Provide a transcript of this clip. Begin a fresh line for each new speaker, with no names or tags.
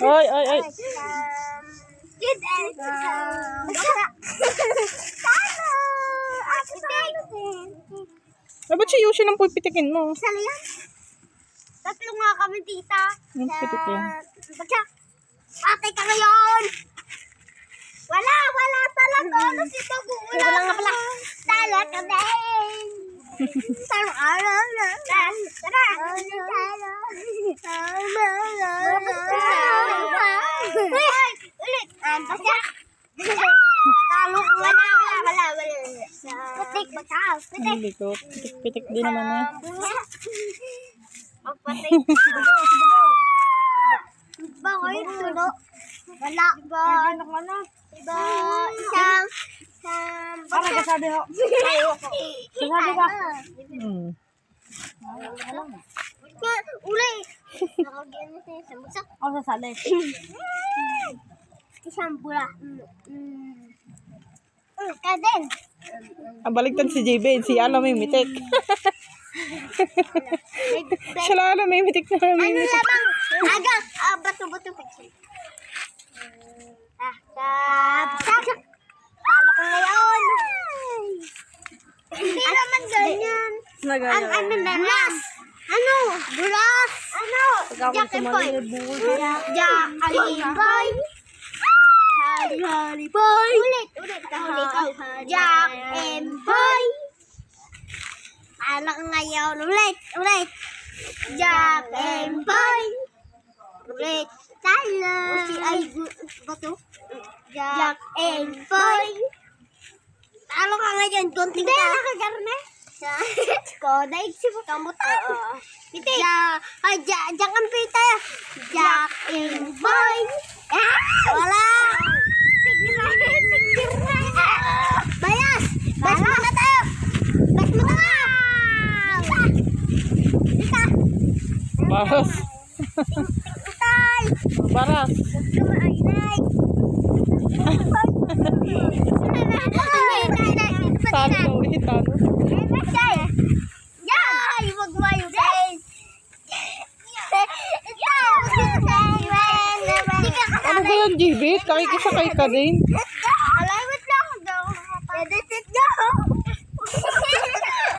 Oy, oy, oy.
Kid and
Ba't si Yoshi nang pipitikin mo?
Sali yan. Tatlo nga kami, tita.
Yung pitik yan.
Bacha, patay ka ngayon. Wala talaga. Ano si Bago? Wala nga pala. Tala ka din. Tala ka na. Tara. Ulit. Bacha. Talo ka. Wala. Pitik, bacha. Pitik.
Hindi ko. Pitik din naman eh.
Ang patay. Subago. Bago yung tulo. Wala. Diba? Isang.
Para kasabi ho. Kasabi ka.
Ulay. Nakagyan mo siya sa musak.
Ako sasali.
Isang bula. Ka din.
Baliktad si JB. Si Ala may mitik. Siya lang may mitik na may
Ano
mitik.
lamang? Aga. Bato-bato. Talo ko ngayon. Hindi naman ganyan. Ano na las? Ano? Bulas? Ano? Jack and Boy. Jack and Boy. Hari Boy. Ulit. Jack and Boy. Talo ko ngayon. Ulit. Jack and Boy. Ulit. Talo. Ay, bato. Jack and Boy. Talo ka ngayon. Gunting ka. Hindi, nakagarne. Koda, iksip mo ka. Hindi. Jack and Peter. Jack and Boy. Wala. Tigil na. Bayas. Bayas muna tayo. Bayas muna nga. Isa.
Baras.
Tay.
Baras. Talo na ulit. Talo. Ano ba yan, JB? Kakikisakay ka din.